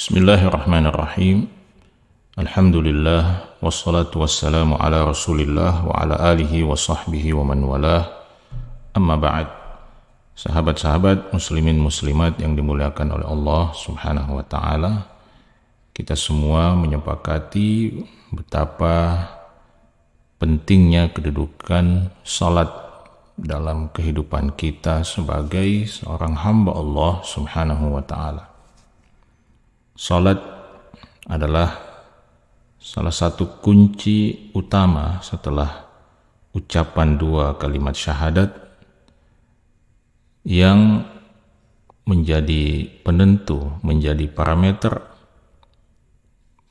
Bismillahirrahmanirrahim. Alhamdulillah wassalatu wassalamu ala Rasulillah wa ala alihi wa sahbihi wa man walah. Amma ba'd. Sahabat-sahabat muslimin muslimat yang dimuliakan oleh Allah Subhanahu wa taala, kita semua menyepakati betapa pentingnya kedudukan salat dalam kehidupan kita sebagai seorang hamba Allah Subhanahu wa taala. Salat adalah salah satu kunci utama setelah ucapan dua kalimat syahadat yang menjadi penentu, menjadi parameter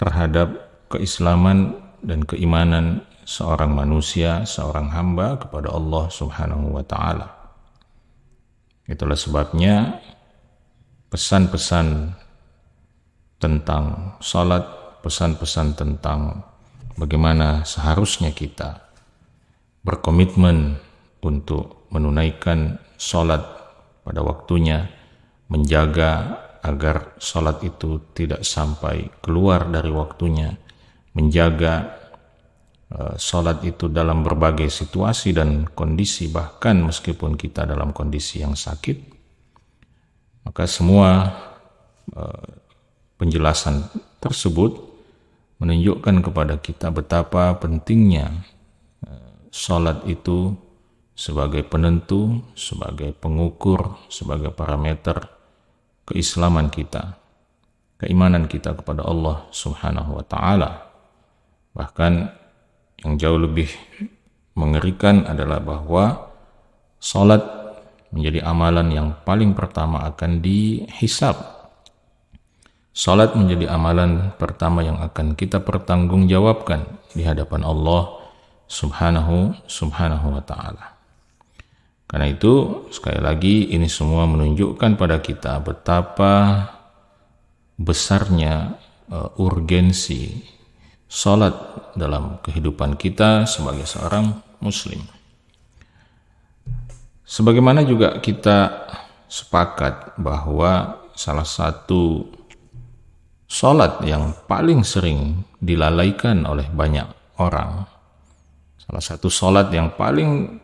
terhadap keislaman dan keimanan seorang manusia, seorang hamba kepada Allah Subhanahu wa taala. Itulah sebabnya pesan-pesan tentang salat, pesan-pesan tentang bagaimana seharusnya kita berkomitmen untuk menunaikan salat pada waktunya, menjaga agar salat itu tidak sampai keluar dari waktunya, menjaga salat itu dalam berbagai situasi dan kondisi, bahkan meskipun kita dalam kondisi yang sakit. Maka semua penjelasan tersebut menunjukkan kepada kita betapa pentingnya salat itu sebagai penentu, sebagai pengukur, sebagai parameter keislaman kita, keimanan kita kepada Allah Subhanahu wa taala. Bahkan yang jauh lebih mengerikan adalah bahwa salat menjadi amalan yang paling pertama akan dihisab. Salat menjadi amalan pertama yang akan kita pertanggungjawabkan di hadapan Allah Subhanahu wa taala. Karena itu, sekali lagi ini semua menunjukkan pada kita betapa besarnya urgensi salat dalam kehidupan kita sebagai seorang muslim. Sebagaimana juga kita sepakat bahwa salah satu salat yang paling sering dilalaikan oleh banyak orang, salah satu salat yang paling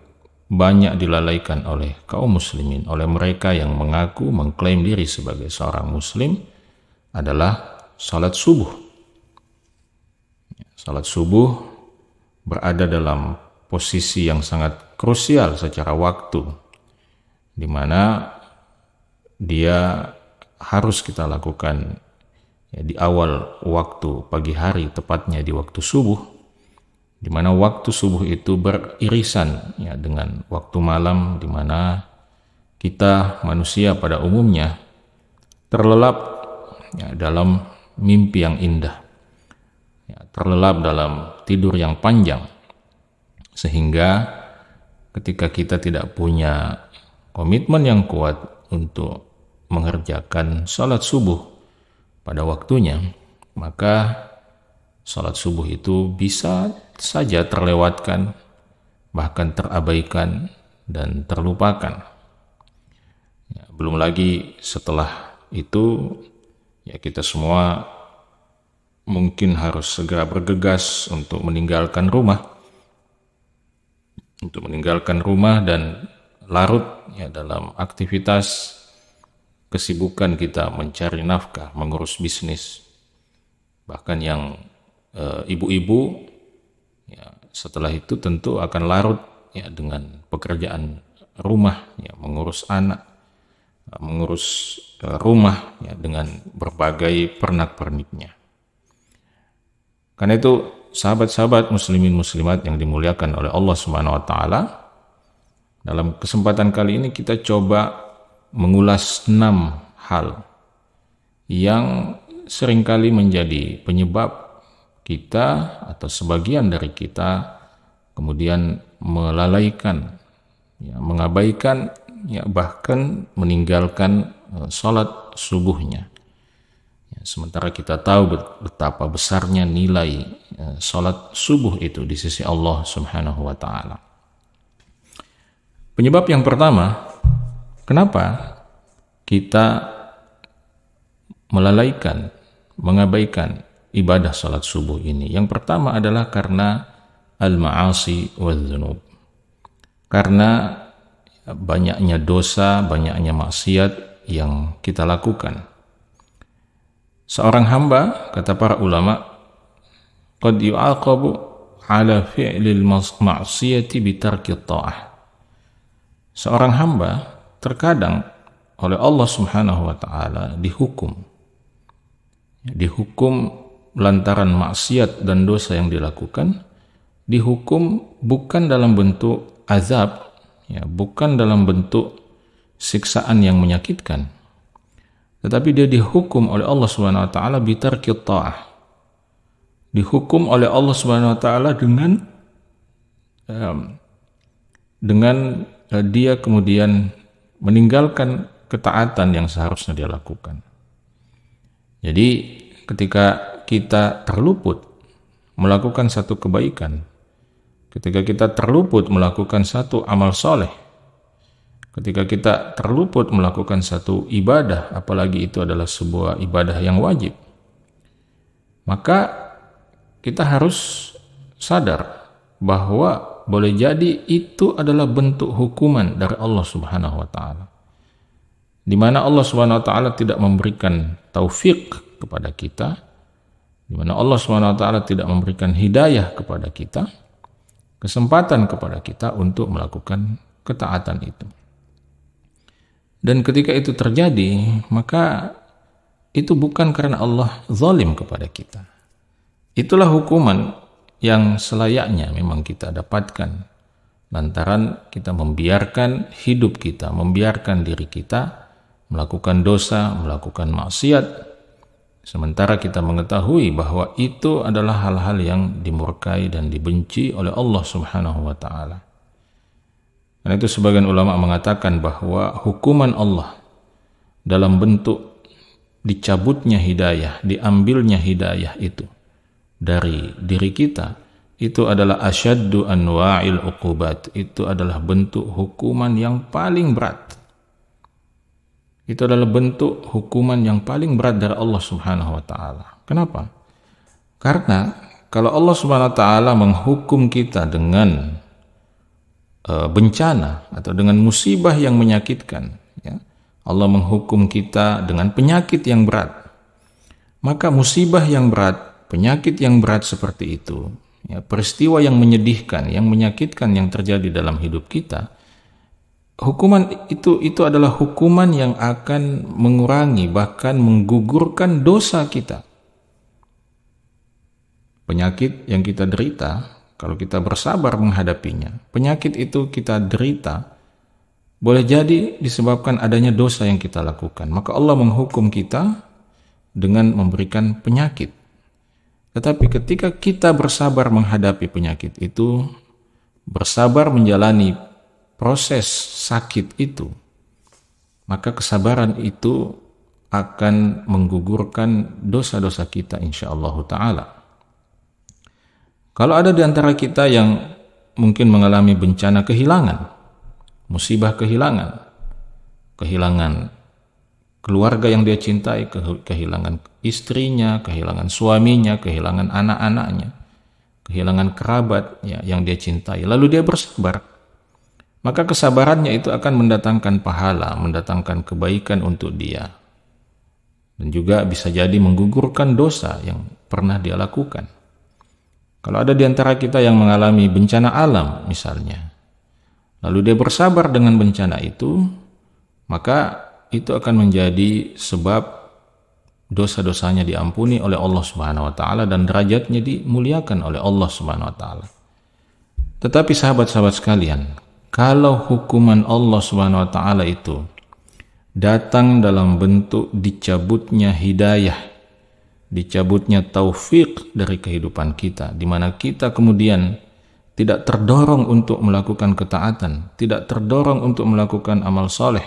banyak dilalaikan oleh kaum muslimin, oleh mereka yang mengaku mengklaim diri sebagai seorang muslim, adalah salat subuh. Salat subuh berada dalam posisi yang sangat krusial secara waktu, di mana dia harus kita lakukan di awal waktu pagi hari, tepatnya di waktu subuh, di mana waktu subuh itu beririsan dengan waktu malam, di mana kita manusia pada umumnya terlelap dalam mimpi yang indah, terlelap dalam tidur yang panjang, sehingga ketika kita tidak punya komitmen yang kuat untuk mengerjakan salat subuh pada waktunya, maka salat subuh itu bisa saja terlewatkan, bahkan terabaikan dan terlupakan. Belum lagi setelah itu, kita semua mungkin harus segera bergegas untuk meninggalkan rumah, dan larut dalam aktivitas kesibukan kita mencari nafkah, mengurus bisnis. Bahkan yang ibu-ibu setelah itu tentu akan larut dengan pekerjaan rumah, mengurus anak, mengurus rumah dengan berbagai pernak-perniknya. Karena itu, sahabat-sahabat muslimin muslimat yang dimuliakan oleh Allah Subhanahu wa taala, dalam kesempatan kali ini kita coba mengulas 6 hal yang seringkali menjadi penyebab kita atau sebagian dari kita kemudian melalaikan, mengabaikan, bahkan meninggalkan salat subuhnya. Sementara kita tahu betapa besarnya nilai salat subuh itu di sisi Allah Subhanahu wa taala. Penyebab yang pertama, kenapa kita melalaikan mengabaikan ibadah salat subuh ini? Yang pertama adalah karena al-ma'asi wal-dzunub. Karena banyaknya dosa, banyaknya maksiat yang kita lakukan. Seorang hamba, kata para ulama, qad yu'aqabu ala fi'lil ma'siyati bitarki ta'ah. Seorang hamba terkadang oleh Allah Subhanahu wa taala dihukum lantaran maksiat dan dosa yang dilakukan, dihukum bukan dalam bentuk azab, ya, bukan dalam bentuk siksaan yang menyakitkan, tetapi dia dihukum oleh Allah Subhanahu wa taala bitarki ta'ah. Dihukum oleh Allah Subhanahu wa taala dengan dia kemudian meninggalkan ketaatan yang seharusnya dia lakukan. Jadi ketika kita terluput melakukan satu kebaikan, ketika kita terluput melakukan satu amal soleh, ketika kita terluput melakukan satu ibadah, apalagi itu adalah sebuah ibadah yang wajib, maka kita harus sadar bahwa boleh jadi itu adalah bentuk hukuman dari Allah Subhanahu wa taala, di mana Allah Subhanahu wa taala tidak memberikan taufik kepada kita, di mana Allah Subhanahu wa taala tidak memberikan hidayah kepada kita, kesempatan kepada kita untuk melakukan ketaatan itu. Dan ketika itu terjadi, maka itu bukan karena Allah zalim kepada kita. Itulah hukuman yang selayaknya memang kita dapatkan lantaran kita membiarkan hidup kita, membiarkan diri kita melakukan dosa, melakukan maksiat, sementara kita mengetahui bahwa itu adalah hal-hal yang dimurkai dan dibenci oleh Allah Subhanahu wa taala. Karena itu sebagian ulama mengatakan bahwa hukuman Allah dalam bentuk dicabutnya hidayah, diambilnya hidayah itu dari diri kita, itu adalah asyaddu anwa'il uqubat. Itu adalah bentuk hukuman yang paling berat. Itu adalah bentuk hukuman yang paling berat dari Allah Subhanahu wa taala. Kenapa? Karena kalau Allah Subhanahu wa taala menghukum kita dengan bencana atau dengan musibah yang menyakitkan, ya, Allah menghukum kita dengan penyakit yang berat, maka musibah yang berat, penyakit yang berat seperti itu, ya, peristiwa yang menyedihkan, yang menyakitkan yang terjadi dalam hidup kita, hukuman itu adalah hukuman yang akan mengurangi, bahkan menggugurkan dosa kita. Penyakit yang kita derita, kalau kita bersabar menghadapinya, penyakit itu kita derita, boleh jadi disebabkan adanya dosa yang kita lakukan. Maka Allah menghukum kita dengan memberikan penyakit. Tetapi ketika kita bersabar menghadapi penyakit itu, bersabar menjalani proses sakit itu, maka kesabaran itu akan menggugurkan dosa-dosa kita insyaallah ta'ala. Kalau ada di antara kita yang mungkin mengalami bencana kehilangan, musibah kehilangan keluarga yang dia cintai, kehilangan istrinya, kehilangan suaminya, kehilangan anak-anaknya, kehilangan kerabat ya, yang dia cintai, lalu dia bersabar, maka kesabarannya itu akan mendatangkan pahala, mendatangkan kebaikan untuk dia, dan juga bisa jadi menggugurkan dosa yang pernah dia lakukan. Kalau ada di antara kita yang mengalami bencana alam misalnya, lalu dia bersabar dengan bencana itu, maka itu akan menjadi sebab dosa-dosanya diampuni oleh Allah Subhanahu wa taala dan derajatnya dimuliakan oleh Allah Subhanahu wa taala. Tetapi sahabat-sahabat sekalian, kalau hukuman Allah Subhanahu wa taala itu datang dalam bentuk dicabutnya hidayah, dicabutnya taufik dari kehidupan kita, di mana kita kemudian tidak terdorong untuk melakukan ketaatan, tidak terdorong untuk melakukan amal soleh,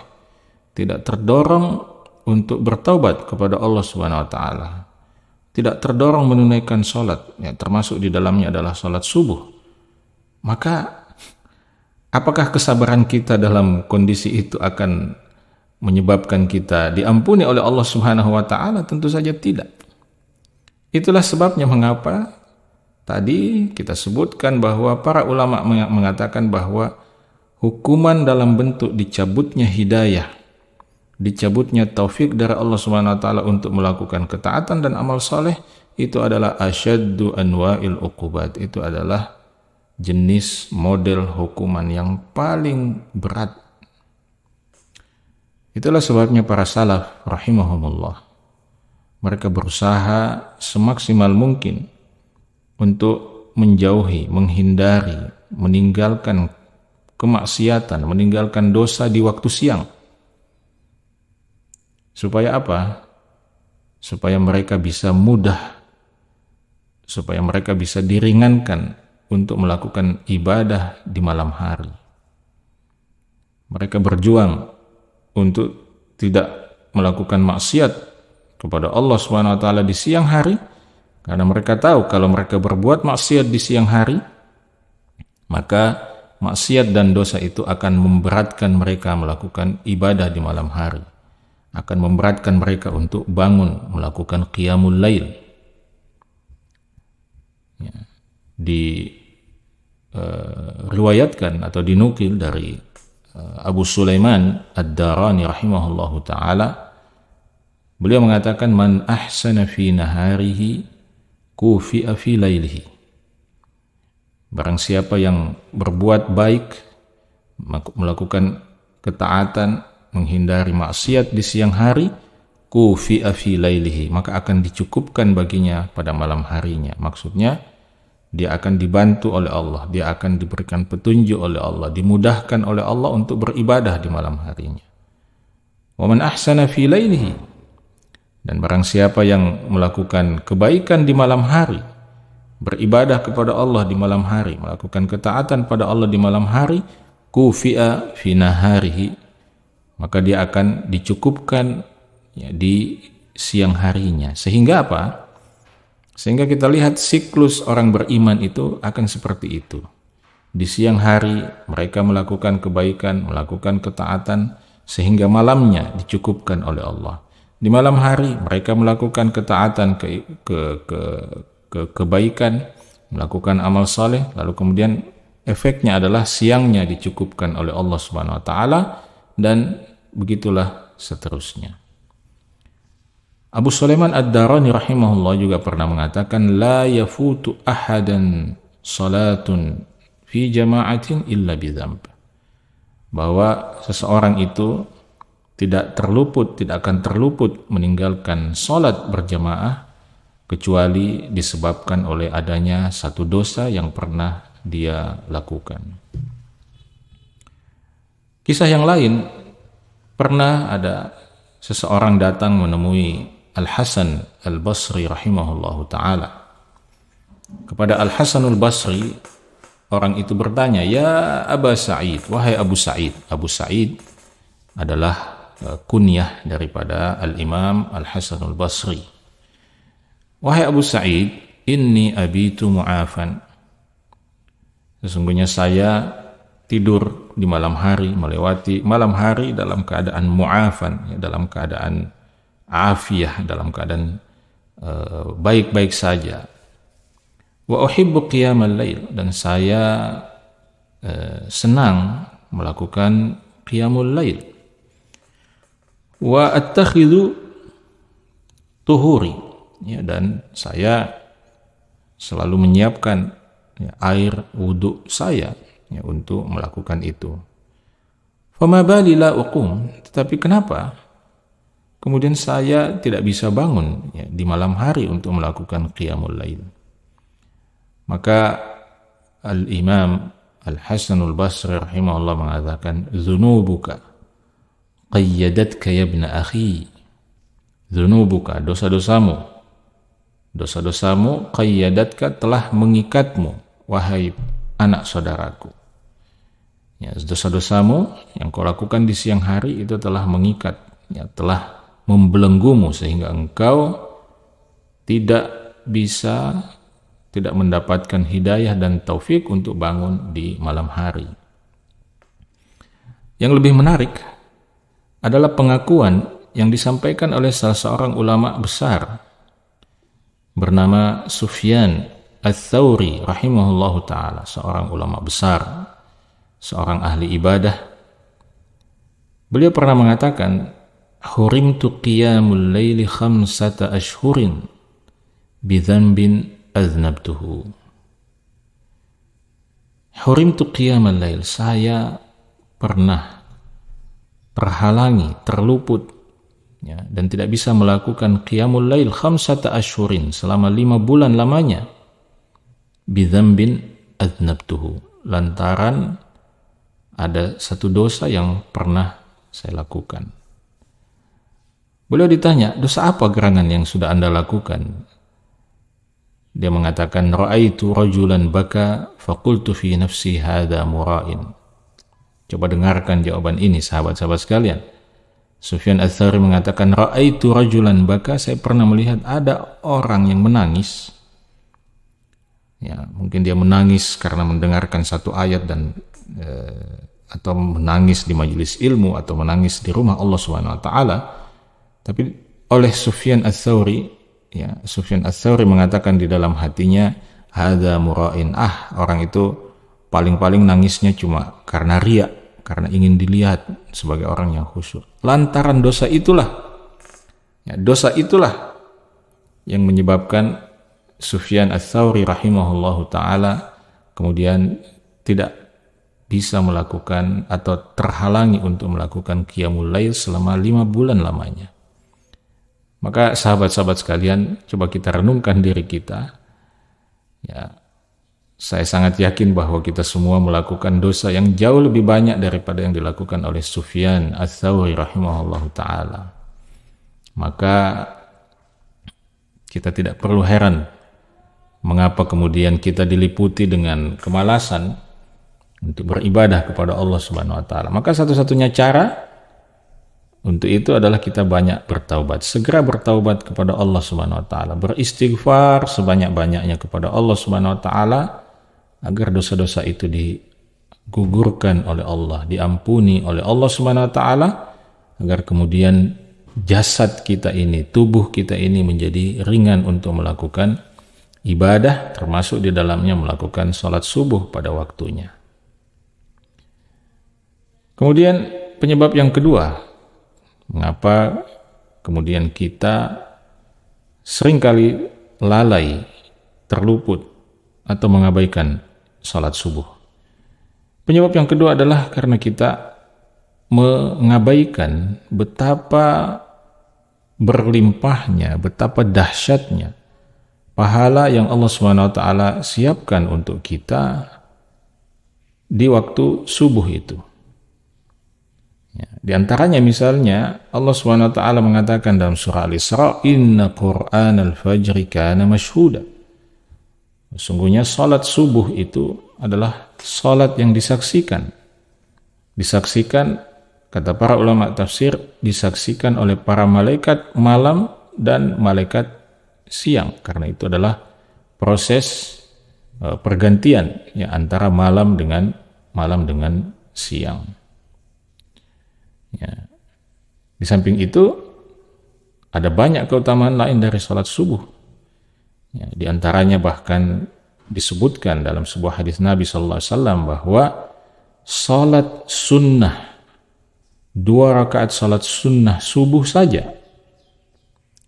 tidak terdorong untuk bertaubat kepada Allah Subhanahu wa taala, tidak terdorong menunaikan salat, ya, termasuk di dalamnya adalah salat subuh. Maka apakah kesabaran kita dalam kondisi itu akan menyebabkan kita diampuni oleh Allah Subhanahu wa taala? Tentu saja tidak. Itulah sebabnya mengapa tadi kita sebutkan bahwa para ulama mengatakan bahwa hukuman dalam bentuk dicabutnya hidayah, dicabutnya taufik dari Allah Subhanahu wa taala untuk melakukan ketaatan dan amal soleh, itu adalah asyaddu anwa'il uqubat. Itu adalah jenis model hukuman yang paling berat. Itulah sebabnya para salaf rahimahumullah, mereka berusaha semaksimal mungkin untuk menjauhi, menghindari, meninggalkan kemaksiatan, meninggalkan dosa di waktu siang. Supaya apa? Supaya mereka bisa mudah, supaya mereka bisa diringankan untuk melakukan ibadah di malam hari. Mereka berjuang untuk tidak melakukan maksiat kepada Allah Subhanahu wa taala di siang hari, karena mereka tahu kalau mereka berbuat maksiat di siang hari, maka maksiat dan dosa itu akan memberatkan mereka melakukan ibadah di malam hari, akan memberatkan mereka untuk bangun melakukan qiyamul lail. Ya, riwayatkan atau dinukil dari Abu Sulaiman Ad-Darani rahimahullahu ta'ala, beliau mengatakan, man ahsana fi naharihi kufi'a fi lailihi. Barang siapa yang berbuat baik, melakukan ketaatan, menghindari maksiat di siang hari, kufi'a fi lailihi, maka akan dicukupkan baginya pada malam harinya. Maksudnya dia akan dibantu oleh Allah, dia akan diberikan petunjuk oleh Allah, dimudahkan oleh Allah untuk beribadah di malam harinya. Wa man ahsana fi lailihi, dan barang siapa yang melakukan kebaikan di malam hari, beribadah kepada Allah di malam hari, melakukan ketaatan pada Allah di malam hari, kufi'a fi naharihi, maka dia akan dicukupkan ya, di siang harinya. Sehingga apa? Sehingga kita lihat siklus orang beriman itu akan seperti itu. Di siang hari mereka melakukan kebaikan, melakukan ketaatan, sehingga malamnya dicukupkan oleh Allah. Di malam hari mereka melakukan ketaatan, kebaikan, melakukan amal saleh, lalu kemudian efeknya adalah siangnya dicukupkan oleh Allah Subhanahu wa taala, dan begitulah seterusnya. Abu Sulaiman Ad-Darani rahimahullah juga pernah mengatakan, la yafutu ahadan salatun fi jama'atin illa bidzamb, bahwa seseorang itu tidak akan terluput meninggalkan salat berjamaah kecuali disebabkan oleh adanya satu dosa yang pernah dia lakukan. Kisah yang lain, pernah ada seseorang datang menemui Al-Hasan Al-Basri rahimahullahu ta'ala. Kepada Al-Hasan Al-Basri, orang itu bertanya, ya Aba Sa'id, wahai Abu Sa'id. Abu Sa'id adalah kunyah daripada Al-Imam Al-Hasan Al-Basri. Wahai Abu Sa'id, inni abitu mu'afan. Sesungguhnya saya tidur di malam hari, melewati malam hari dalam keadaan mu'afan, ya, dalam keadaan afiyah, dalam keadaan baik-baik saja. Wa uhibbu qiyamal lail, dan saya senang melakukan qiyamul lail. Wa attakhidhu tuhuri, ya, dan saya selalu menyiapkan ya, air wudhu saya ya, untuk melakukan itu. Fama bali la uqum, tetapi kenapa kemudian saya tidak bisa bangun ya, di malam hari untuk melakukan qiyamul lail? Maka Al-Imam Al-Hasan Al-Basri rahimahullah mengatakan, dzunubuka qayyadatka ya ibna akhi. Dzunubuka, dosa-dosamu qayyadatka, telah mengikatmu wahai anak saudaraku. Ya, dosa-dosamu yang kau lakukan di siang hari itu telah mengikat, ya, telah membelenggumu sehingga engkau tidak mendapatkan hidayah dan taufik untuk bangun di malam hari. Yang lebih menarik adalah pengakuan yang disampaikan oleh salah seorang ulama besar, bernama Sufyan Ats-Tsauri rahimahullahu taala, seorang ulama besar, seorang ahli ibadah. Beliau pernah mengatakan, "Hurimtu qiyamul laili 5 ashhurin bi dzambin aznabtuhu." Hurimtu qiyamul lail, saya pernah terhalangi, terluput ya, dan tidak bisa melakukan qiyamul lail 5 ashhurin selama 5 bulan lamanya, bidzambin adznabtuhu, lantaran ada satu dosa yang pernah saya lakukan. Beliau ditanya, dosa apa gerangan yang sudah Anda lakukan? Dia mengatakan, ra'aitu rajulan baka faqultu fi nafsi hadza mura'in. Coba dengarkan jawaban ini sahabat-sahabat sekalian. Sufyan Ats-Tsauri mengatakan, ra'aitu rajulan baka, saya pernah melihat ada orang yang menangis. Ya, mungkin dia menangis karena mendengarkan satu ayat dan atau menangis di majelis ilmu atau menangis di rumah Allah Subhanahu wa taala. Tapi oleh Sufyan Ats-Tsauri, ya, Sufyan Ats-Tsauri mengatakan di dalam hatinya, hadza mura'in, orang itu paling-paling nangisnya cuma karena riya, karena ingin dilihat sebagai orang yang khusyuk. Lantaran dosa itulah, ya, dosa itulah yang menyebabkan Sufyan Ats-Tsauri rahimahullahu ta'ala kemudian tidak bisa melakukan atau terhalangi untuk melakukan qiyamul lail selama 5 bulan lamanya. Maka sahabat-sahabat sekalian, coba kita renungkan diri kita. Ya, saya sangat yakin bahwa kita semua melakukan dosa yang jauh lebih banyak daripada yang dilakukan oleh Sufyan Ats-Tsauri rahimahullahu ta'ala. Maka kita tidak perlu heran mengapa kemudian kita diliputi dengan kemalasan untuk beribadah kepada Allah Subhanahu wa taala. Maka satu-satunya cara untuk itu adalah kita banyak bertaubat, segera bertaubat kepada Allah Subhanahu wa taala, beristighfar sebanyak-banyaknya kepada Allah Subhanahu wa taala agar dosa-dosa itu digugurkan oleh Allah, diampuni oleh Allah Subhanahu wa taala, agar kemudian jasad kita ini, tubuh kita ini menjadi ringan untuk melakukan ibadah, termasuk di dalamnya melakukan sholat subuh pada waktunya. Kemudian penyebab yang kedua, mengapa kemudian kita seringkali lalai, terluput, atau mengabaikan sholat subuh. Penyebab yang kedua adalah karena kita mengabaikan betapa berlimpahnya, betapa dahsyatnya pahala yang Allah SWT siapkan untuk kita di waktu subuh itu. Ya, di antaranya misalnya Allah SWT mengatakan dalam surah Al-Isra, inna Qur'anal fajri kana mashhuda. Sesungguhnya salat subuh itu adalah salat yang disaksikan. Disaksikan, kata para ulama tafsir, disaksikan oleh para malaikat malam dan malaikat siang, karena itu adalah proses pergantian ya, antara malam dengan siang. Ya. Di samping itu ada banyak keutamaan lain dari salat subuh. Ya, di antaranya bahkan disebutkan dalam sebuah hadis Nabi sallallahu alaihi wasallam bahwa salat sunnah, 2 rakaat salat sunnah subuh saja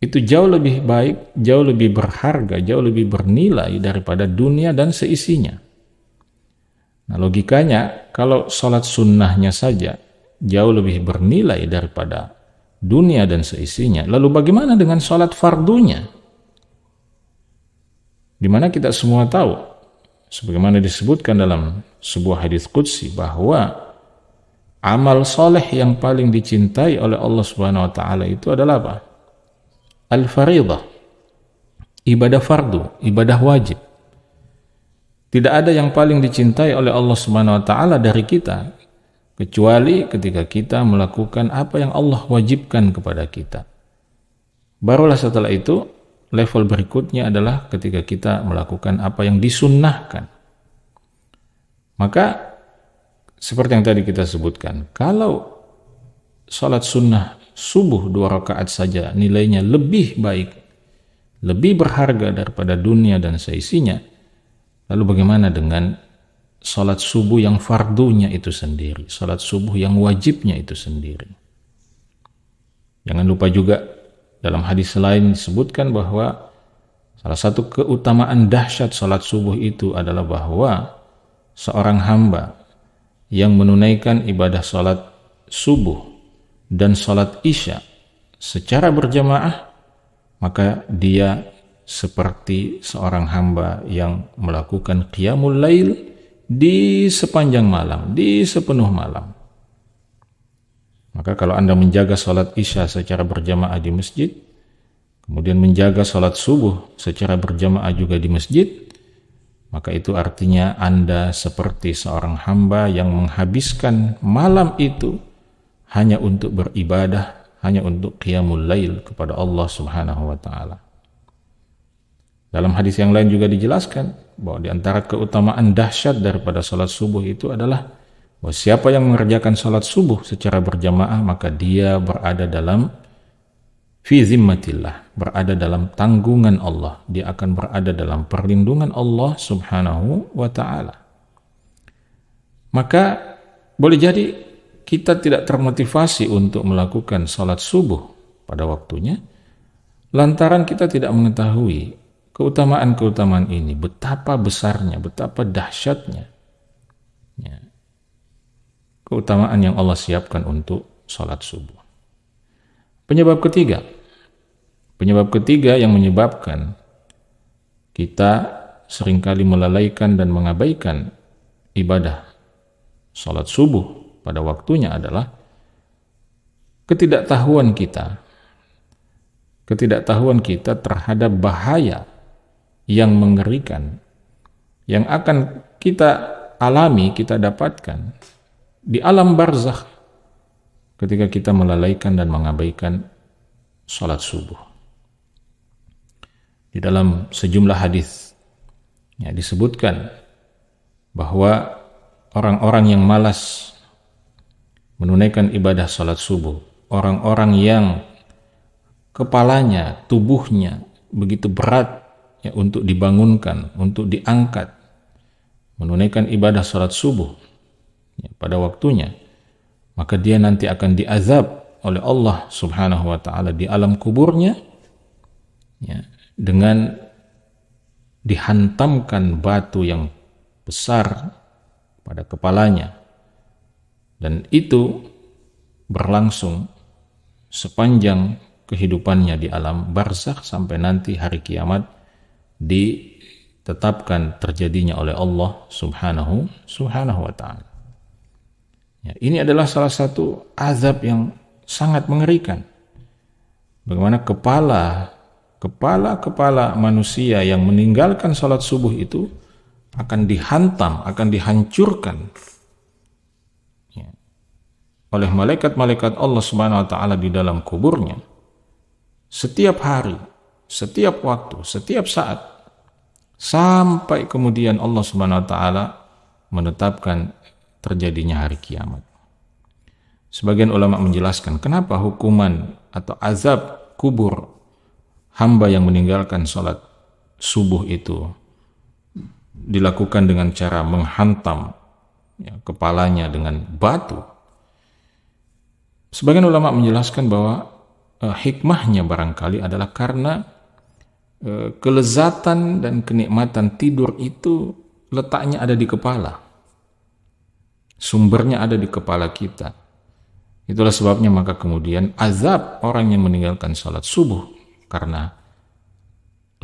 itu jauh lebih baik, jauh lebih berharga, jauh lebih bernilai daripada dunia dan seisinya. Nah, logikanya kalau salat sunnahnya saja jauh lebih bernilai daripada dunia dan seisinya, lalu bagaimana dengan salat fardunya? Di mana kita semua tahu, sebagaimana disebutkan dalam sebuah hadis qudsi, bahwa amal soleh yang paling dicintai oleh Allah Subhanahu wa taala itu adalah apa? Al-fariḍah, ibadah fardu, ibadah wajib. Tidak ada yang paling dicintai oleh Allah Subhanahu wa taala dari kita kecuali ketika kita melakukan apa yang Allah wajibkan kepada kita. Barulah setelah itu level berikutnya adalah ketika kita melakukan apa yang disunnahkan. Maka seperti yang tadi kita sebutkan, kalau salat sunnah subuh 2 rakaat saja nilainya lebih baik, lebih berharga daripada dunia dan seisinya, lalu bagaimana dengan salat subuh yang fardunya itu sendiri, salat subuh yang wajibnya itu sendiri? Jangan lupa juga dalam hadis lain disebutkan bahwa salah satu keutamaan dahsyat salat subuh itu adalah bahwa seorang hamba yang menunaikan ibadah salat subuh dan salat isya secara berjamaah, maka dia seperti seorang hamba yang melakukan qiyamul lail di sepanjang malam, di sepenuh malam. Maka kalau Anda menjaga salat isya secara berjamaah di masjid, kemudian menjaga salat subuh secara berjamaah juga di masjid, maka itu artinya Anda seperti seorang hamba yang menghabiskan malam itu hanya untuk beribadah, hanya untuk qiyamul lail kepada Allah Subhanahu wa taala. Dalam hadis yang lain juga dijelaskan bahwa di antara keutamaan dahsyat daripada salat subuh itu adalah bahwa siapa yang mengerjakan salat subuh secara berjamaah, maka dia berada dalam fi zimmatillah, berada dalam tanggungan Allah, dia akan berada dalam perlindungan Allah Subhanahu wa taala. Maka boleh jadi kita tidak termotivasi untuk melakukan salat subuh pada waktunya lantaran kita tidak mengetahui keutamaan-keutamaan ini, betapa besarnya, betapa dahsyatnya keutamaan yang Allah siapkan untuk salat subuh. Penyebab ketiga yang menyebabkan kita seringkali melalaikan dan mengabaikan ibadah salat subuh pada waktunya adalah ketidaktahuan kita terhadap bahaya yang mengerikan yang akan kita alami, kita dapatkan di alam barzakh ketika kita melalaikan dan mengabaikan salat subuh. Di dalam sejumlah hadis disebutkan bahwa orang-orang yang malas menunaikan ibadah salat subuh, orang-orang yang kepalanya, tubuhnya begitu berat untuk dibangunkan, untuk diangkat, menunaikan ibadah salat subuh pada waktunya, maka dia nanti akan diazab oleh Allah Subhanahu wa taala di alam kuburnya dengan dihantamkan batu yang besar pada kepalanya, dan itu berlangsung sepanjang kehidupannya di alam barzakh sampai nanti hari kiamat ditetapkan terjadinya oleh Allah Subhanahu wa taala. Ini adalah salah satu azab yang sangat mengerikan. Bagaimana kepala manusia yang meninggalkan salat subuh itu akan dihantam, akan dihancurkan oleh malaikat-malaikat Allah Subhanahu wa taala di dalam kuburnya setiap hari, setiap waktu, setiap saat, sampai kemudian Allah Subhanahu wa taala menetapkan terjadinya hari kiamat. Sebagian ulama menjelaskan kenapa hukuman atau azab kubur hamba yang meninggalkan salat subuh itu dilakukan dengan cara menghantam kepalanya dengan batu. Sebagian ulama menjelaskan bahwa hikmahnya barangkali adalah karena kelezatan dan kenikmatan tidur itu letaknya ada di kepala. Sumbernya ada di kepala kita. Itulah sebabnya maka kemudian azab orang yang meninggalkan salat subuh karena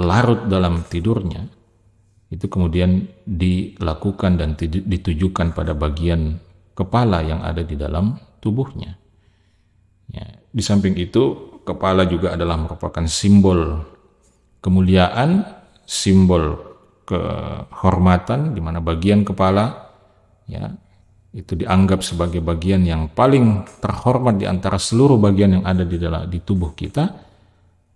larut dalam tidurnya itu kemudian dilakukan dan ditujukan pada bagian kepala yang ada di dalam tubuhnya. Di samping itu, kepala juga adalah merupakan simbol kemuliaan, simbol kehormatan, di mana bagian kepala itu dianggap sebagai bagian yang paling terhormat di antara seluruh bagian yang ada di tubuh kita.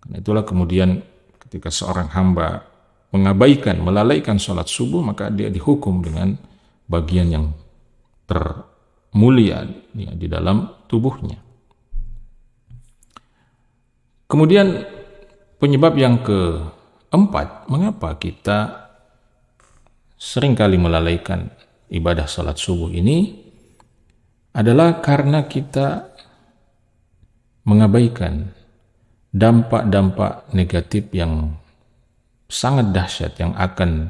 Karena itulah kemudian ketika seorang hamba melalaikan salat subuh, maka dia dihukum dengan bagian yang termulia di dalam tubuhnya. Kemudian penyebab yang keempat, mengapa kita seringkali melalaikan ibadah salat subuh ini adalah karena kita mengabaikan dampak-dampak negatif yang sangat dahsyat yang akan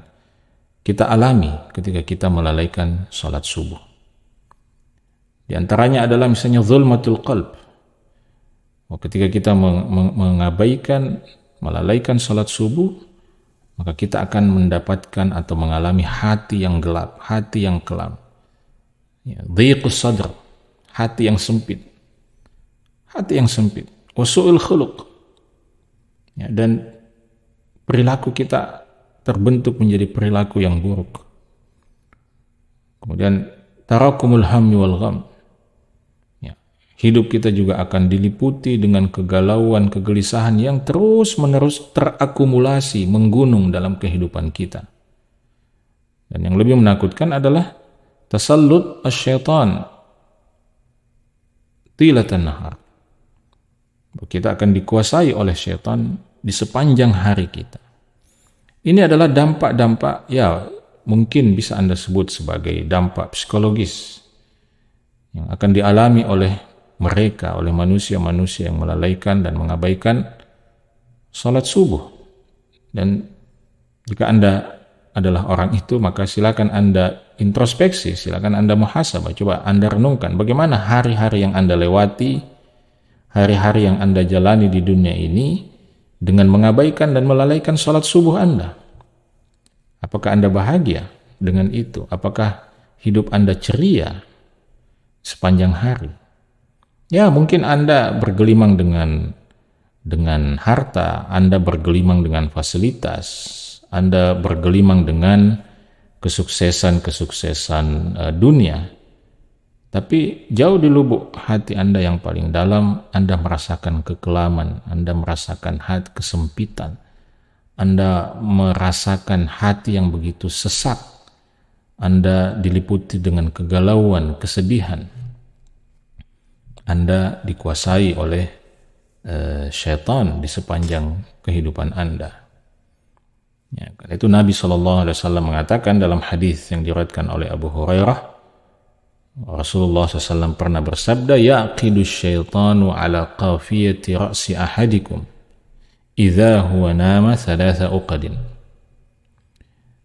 kita alami ketika kita melalaikan salat subuh. Di antaranya adalah misalnya zulmatul qalb. Ketika kita mengabaikan, melalaikan salat subuh, maka kita akan mendapatkan atau mengalami hati yang gelap, hati yang kelam. Dhiqus sadr, hati yang sempit. Hati yang sempit. Wa su'ul khuluq. Dan perilaku kita terbentuk menjadi perilaku yang buruk. Kemudian tarakumul hammi wal gham. Hidup kita juga akan diliputi dengan kegalauan, kegelisahan yang terus-menerus terakumulasi, menggunung dalam kehidupan kita. Dan yang lebih menakutkan adalah tasallut asyaitan tilatan nahar. Kita akan dikuasai oleh syaitan di sepanjang hari kita. Ini adalah dampak-dampak, ya mungkin bisa Anda sebut sebagai dampak psikologis yang akan dialami oleh mereka, oleh manusia-manusia yang melalaikan dan mengabaikan salat subuh. Dan jika Anda adalah orang itu, maka silakan Anda introspeksi, silakan Anda muhasabah, coba Anda renungkan bagaimana hari-hari yang Anda lewati, hari-hari yang Anda jalani di dunia ini dengan mengabaikan dan melalaikan salat subuh Anda. Apakah Anda bahagia dengan itu? Apakah hidup Anda ceria sepanjang hari? Ya, mungkin Anda bergelimang dengan harta, Anda bergelimang dengan fasilitas, Anda bergelimang dengan kesuksesan dunia. Tapi jauh di lubuk hati Anda yang paling dalam, Anda merasakan kekelaman, Anda merasakan hati kesempitan, Anda merasakan hati yang begitu sesak, Anda diliputi dengan kegalauan, kesedihan. Anda dikuasai oleh syaitan di sepanjang kehidupan Anda. Ya, karena itu Nabi SAW mengatakan dalam hadis yang diriwayatkan oleh Abu Hurairah, Rasulullah SAW pernah bersabda, yaqidu syaitanu ala qafiyati ra'si ahadikum idza huwa nama thalatha uqadin.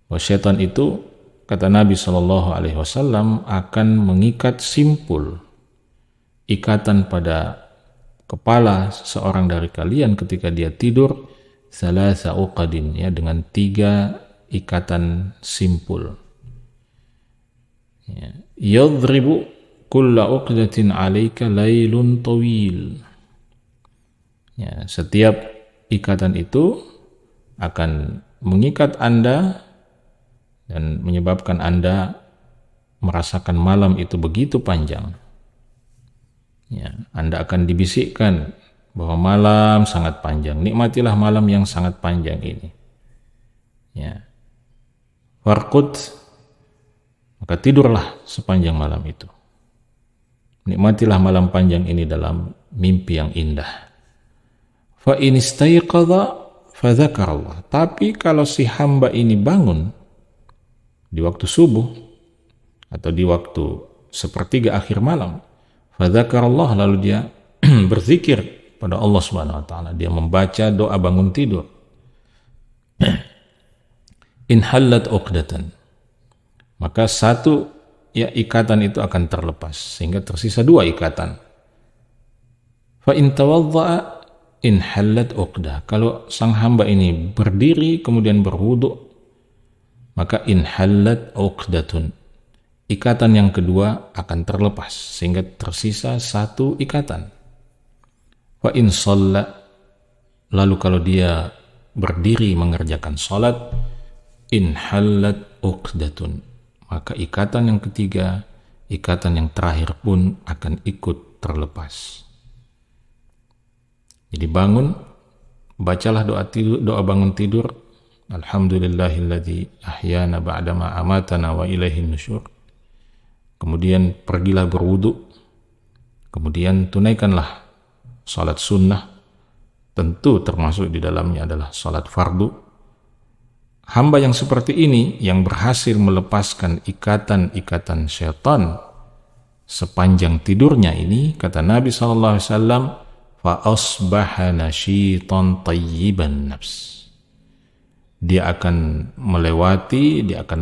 Bahwa syaitan itu, kata Nabi SAW, akan mengikat simpul, ikatan pada kepala seseorang dari kalian ketika dia tidur, thalatha uqadin, ya, dengan 3 ikatan simpul. Ya. Yadribu kulla uqdatin alaika lailun tawil. Ya, setiap ikatan itu akan mengikat Anda dan menyebabkan Anda merasakan malam itu begitu panjang. Ya, Anda akan dibisikkan bahwa malam sangat panjang. Nikmatilah malam yang sangat panjang ini. Ya. Warqud, maka tidurlah sepanjang malam itu. Nikmatilah malam panjang ini dalam mimpi yang indah. Fa in istayqadha fa dzakarallah. Tapi kalau si hamba ini bangun di waktu subuh atau di waktu sepertiga akhir malam, fa dzakarallah, lalu dia berzikir pada Allah Subhanahu wa taala, dia membaca doa bangun tidur. In hallat uqdatan, maka satu ikatan itu akan terlepas sehingga tersisa 2 ikatan. Fa in tawadda'a in hallat uqdah, kalau sang hamba ini berdiri kemudian berwudu, maka in hallat uqdatun, ikatan yang kedua akan terlepas sehingga tersisa 1 ikatan. Wa in shalla, lalu kalau dia berdiri mengerjakan salat, in hallat uqdatun, maka ikatan yang ketiga, ikatan yang terakhir pun akan ikut terlepas. Jadi bangun, bacalah doa bangun tidur, alhamdulillahilladzi ahyana ba'dama amatana wa ilaihin nusyur. Kemudian pergilah berwudu, kemudian tunaikanlah salat sunnah, tentu termasuk di dalamnya adalah salat fardu. Hamba yang seperti ini yang berhasil melepaskan ikatan-ikatan syaitan sepanjang tidurnya ini, kata Nabi SAW, fa asbaha nasyitan tayyiban nafs. Dia akan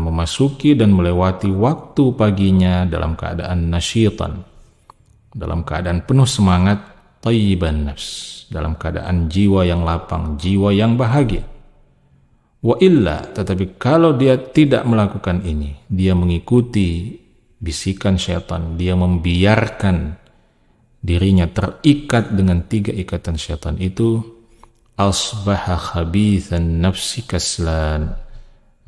memasuki dan melewati waktu paginya dalam keadaan nasyitan, dalam keadaan penuh semangat, tayyiban nafs, dalam keadaan jiwa yang lapang, jiwa yang bahagia. Wa illa, tetapi kalau dia tidak melakukan ini, dia mengikuti bisikan syaitan, dia membiarkan dirinya terikat dengan 3 ikatan syaitan itu, asbaha khabithan nafsi kaslan,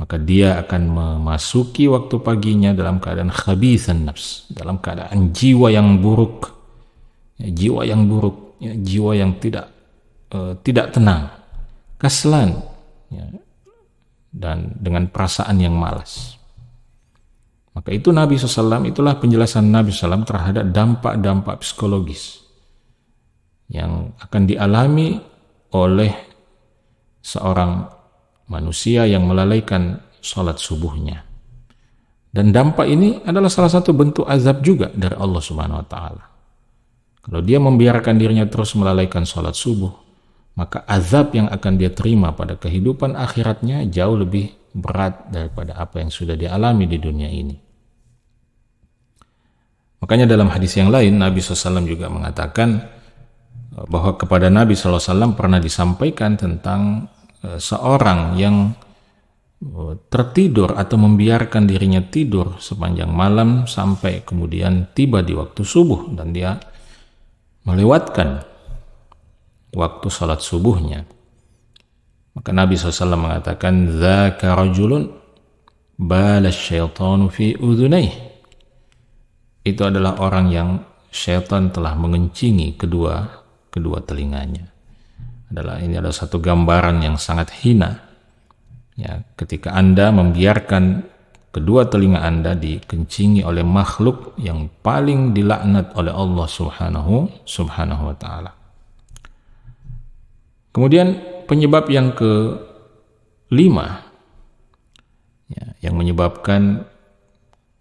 maka dia akan memasuki waktu paginya dalam keadaan khabithan nafs, dalam keadaan jiwa yang buruk, jiwa yang tidak tenang, kaslan, dan dengan perasaan yang malas. Maka itu Nabi SAW, itulah penjelasan Nabi SAW terhadap dampak-dampak psikologis yang akan dialami oleh seorang manusia yang melalaikan sholat subuhnya. Dan dampak ini adalah salah satu bentuk azab juga dari Allah Subhanahu wa Ta'ala. Kalau dia membiarkan dirinya terus melalaikan sholat subuh, maka azab yang akan dia terima pada kehidupan akhiratnya jauh lebih berat daripada apa yang sudah dia alami di dunia ini. Makanya dalam hadis yang lain, Nabi SAW juga mengatakan bahwa kepada Nabi SAW pernah disampaikan tentang seorang yang tertidur atau membiarkan dirinya tidur sepanjang malam sampai kemudian tiba di waktu subuh dan dia melewatkan waktu salat subuhnya. Maka Nabi SAW mengatakan, dzaka rajulun bala syaitanu fi udhunayh. Itu adalah orang yang syaitan telah mengencingi kedua telinganya. Ini adalah satu gambaran yang sangat hina. Ya, ketika Anda membiarkan kedua telinga Anda dikencingi oleh makhluk yang paling dilaknat oleh Allah Subhanahu wa Ta'ala. Kemudian penyebab yang kelima, yang menyebabkan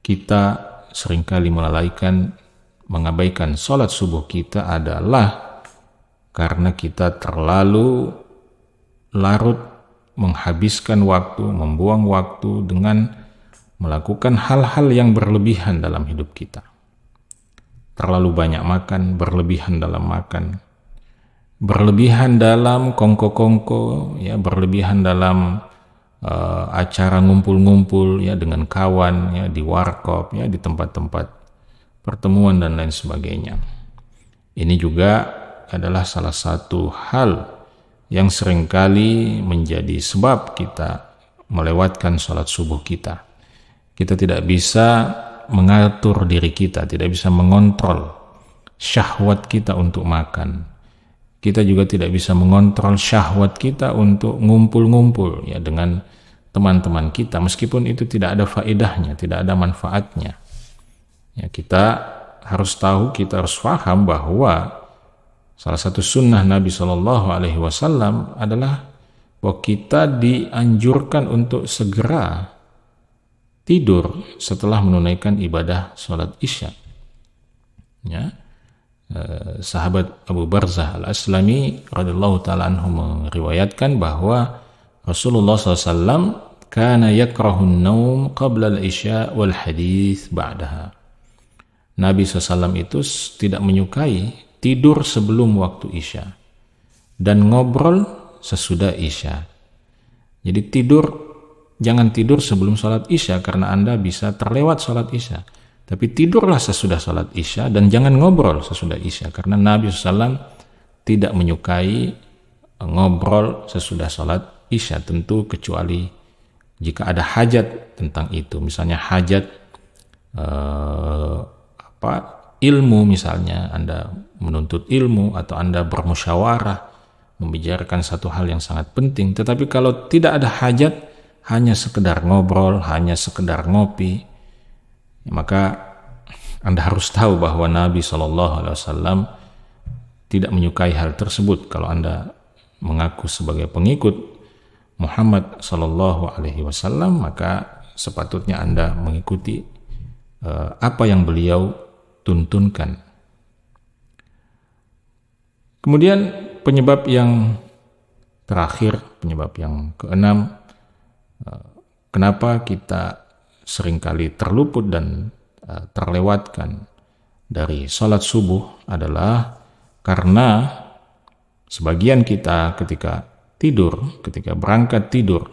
kita seringkali mengabaikan sholat subuh kita adalah karena kita terlalu larut menghabiskan waktu, membuang waktu dengan melakukan hal-hal yang berlebihan dalam hidup kita. Terlalu banyak makan, berlebihan dalam makan, berlebihan dalam kongko-kongko, ya, berlebihan dalam acara ngumpul-ngumpul, ya, dengan kawan, ya, di warkop, ya, di tempat-tempat pertemuan dan lain sebagainya. Ini juga adalah salah satu hal yang seringkali menjadi sebab kita melewatkan sholat subuh kita. Kita tidak bisa mengatur diri kita, tidak bisa mengontrol syahwat kita untuk makan. Kita juga tidak bisa mengontrol syahwat kita untuk ngumpul-ngumpul, ya, dengan teman-teman kita, meskipun itu tidak ada faedahnya, tidak ada manfaatnya. Ya, kita harus tahu, kita harus paham bahwa salah satu sunnah Nabi SAW adalah bahwa kita dianjurkan untuk segera tidur setelah menunaikan ibadah sholat isya. Ya. Sahabat Abu Barzah al-Aslami radhiyallahu ta'ala anhu meriwayatkan bahwa Rasulullah SAW kana yakrahun naum qabla al-isya wal hadith ba'daha. Nabi SAW itu tidak menyukai tidur sebelum waktu isya dan ngobrol sesudah isya. Jadi jangan tidur sebelum sholat isya karena Anda bisa terlewat sholat isya. Tapi tidurlah sesudah sholat isya dan jangan ngobrol sesudah isya karena Nabi SAW tidak menyukai ngobrol sesudah sholat isya, tentu kecuali jika ada hajat tentang itu, misalnya hajat ilmu, misalnya Anda menuntut ilmu atau Anda bermusyawarah membicarakan satu hal yang sangat penting. Tetapi kalau tidak ada hajat, hanya sekedar ngobrol, hanya sekedar ngopi, maka Anda harus tahu bahwa Nabi SAW tidak menyukai hal tersebut. Kalau Anda mengaku sebagai pengikut Muhammad sallallahu alaihi wasallam, maka sepatutnya Anda mengikuti apa yang beliau tuntunkan. Kemudian penyebab yang terakhir, penyebab yang keenam, kenapa kita seringkali terluput dan terlewatkan dari salat subuh adalah karena sebagian kita ketika berangkat tidur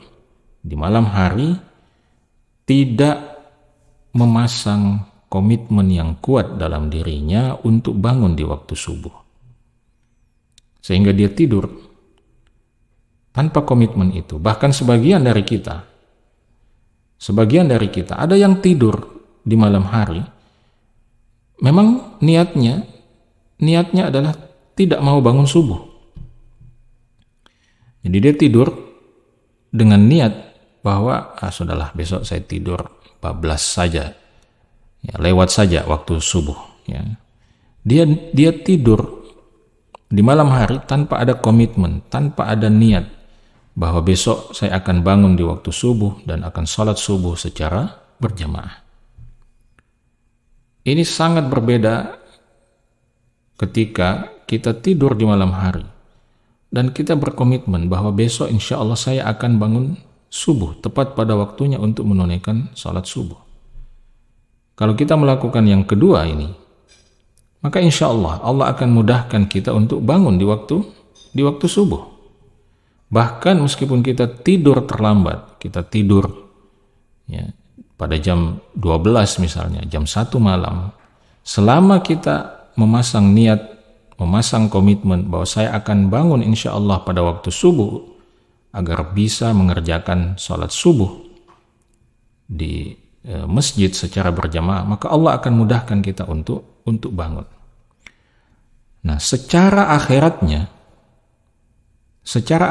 di malam hari tidak memasang komitmen yang kuat dalam dirinya untuk bangun di waktu subuh. Sehingga dia tidur tanpa komitmen itu. Bahkan sebagian dari kita ada yang tidur di malam hari, memang niatnya adalah tidak mau bangun subuh. Jadi dia tidur dengan niat bahwa sudahlah, besok saya tidur bablas saja, ya, lewat saja waktu subuh. Ya. Dia tidur di malam hari tanpa ada komitmen, tanpa ada niat bahwa besok saya akan bangun di waktu subuh dan akan salat subuh secara berjamaah. Ini sangat berbeda ketika kita tidur di malam hari dan kita berkomitmen bahwa besok insya Allah saya akan bangun subuh tepat pada waktunya untuk menunaikan salat subuh. Kalau kita melakukan yang kedua ini, maka insya Allah akan mudahkan kita untuk bangun di waktu subuh. Bahkan meskipun kita tidur terlambat, kita tidur ya, pada jam 12 misalnya, jam 1 malam, selama kita memasang niat, memasang komitmen bahwa saya akan bangun insya Allah pada waktu subuh agar bisa mengerjakan sholat subuh di masjid secara berjamaah, maka Allah akan mudahkan kita untuk bangun. Nah, secara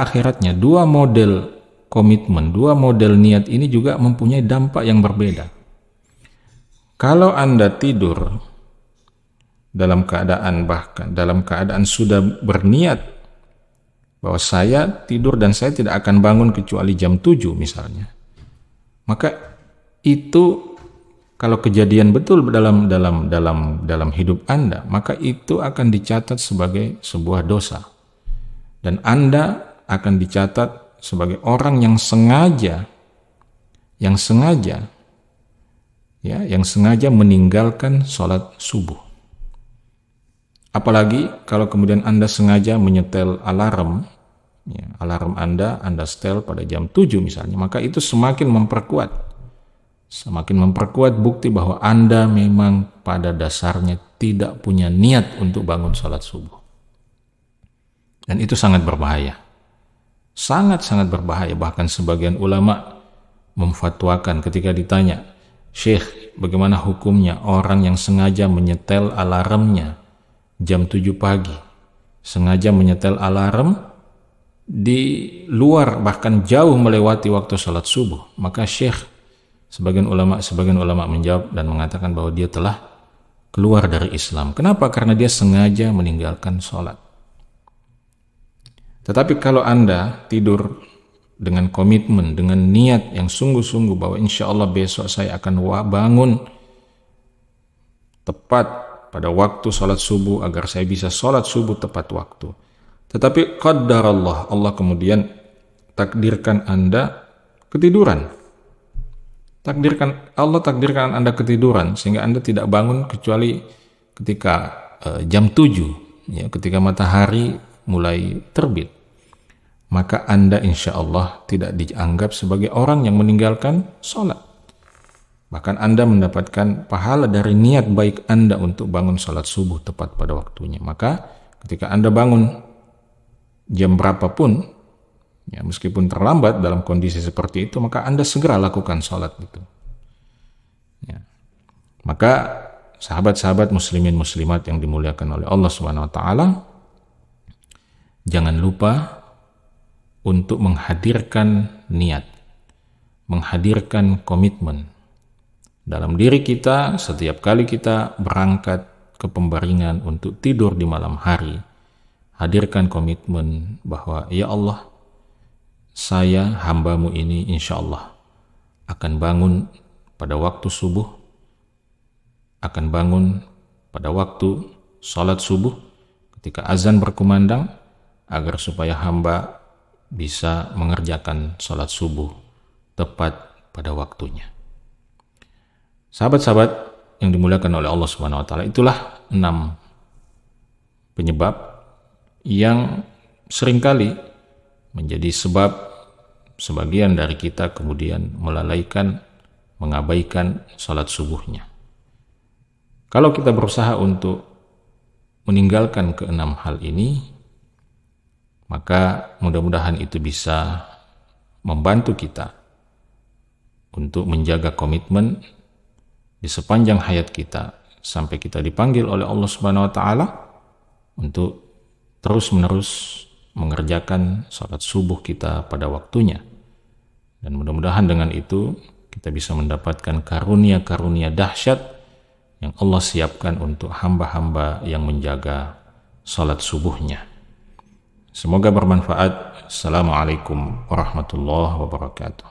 akhiratnya dua model komitmen, dua model niat ini juga mempunyai dampak yang berbeda. Kalau Anda tidur dalam keadaan sudah berniat bahwa saya tidur dan saya tidak akan bangun kecuali jam 7 misalnya, maka itu kalau kejadian betul dalam hidup Anda, maka itu akan dicatat sebagai sebuah dosa. Dan Anda akan dicatat sebagai orang yang sengaja meninggalkan sholat subuh. Apalagi kalau kemudian Anda sengaja menyetel alarm, ya, alarm Anda setel pada jam 7 misalnya, maka itu semakin memperkuat bukti bahwa Anda memang pada dasarnya tidak punya niat untuk bangun sholat subuh. Dan itu sangat berbahaya. Sangat-sangat berbahaya. Bahkan sebagian ulama memfatwakan ketika ditanya, "Syekh, bagaimana hukumnya orang yang sengaja menyetel alarmnya jam 7 pagi, sengaja menyetel alarm di luar bahkan jauh melewati waktu sholat subuh?" Maka Syekh, sebagian ulama menjawab dan mengatakan bahwa dia telah keluar dari Islam. Kenapa? Karena dia sengaja meninggalkan sholat. Tetapi kalau Anda tidur dengan komitmen, dengan niat yang sungguh-sungguh bahwa insya Allah besok saya akan bangun tepat pada waktu sholat subuh agar saya bisa sholat subuh tepat waktu. Tetapi qadarallah, Allah kemudian takdirkan Anda ketiduran. Allah takdirkan Anda ketiduran sehingga Anda tidak bangun kecuali ketika jam 7, ya, ketika matahari mulai terbit. Maka Anda insya Allah tidak dianggap sebagai orang yang meninggalkan sholat. Bahkan Anda mendapatkan pahala dari niat baik Anda untuk bangun sholat subuh tepat pada waktunya. Maka ketika Anda bangun jam berapapun, ya, meskipun terlambat dalam kondisi seperti itu, maka Anda segera lakukan sholat itu. Ya. Maka sahabat-sahabat muslimin muslimat yang dimuliakan oleh Allah Subhanahu Wa Taala, jangan lupa untuk menghadirkan niat, menghadirkan komitmen dalam diri kita setiap kali kita berangkat ke pembaringan untuk tidur di malam hari. hadirkan komitmen bahwa ya Allah, saya hamba-Mu ini insya Allah akan bangun pada waktu subuh, akan bangun pada waktu salat subuh ketika azan berkumandang, agar supaya hamba bisa mengerjakan salat subuh tepat pada waktunya. Sahabat-sahabat yang dimuliakan oleh Allah Subhanahu wa taala, itulah 6 penyebab yang seringkali menjadi sebab sebagian dari kita kemudian melalaikan, mengabaikan salat subuhnya. Kalau kita berusaha untuk meninggalkan ke-6 hal ini, maka mudah-mudahan itu bisa membantu kita untuk menjaga komitmen di sepanjang hayat kita sampai kita dipanggil oleh Allah Subhanahu wa taala untuk terus-menerus mengerjakan salat subuh kita pada waktunya. Dan mudah-mudahan dengan itu kita bisa mendapatkan karunia-karunia dahsyat yang Allah siapkan untuk hamba-hamba yang menjaga salat subuhnya. Semoga bermanfaat. Assalamualaikum warahmatullahi wabarakatuh.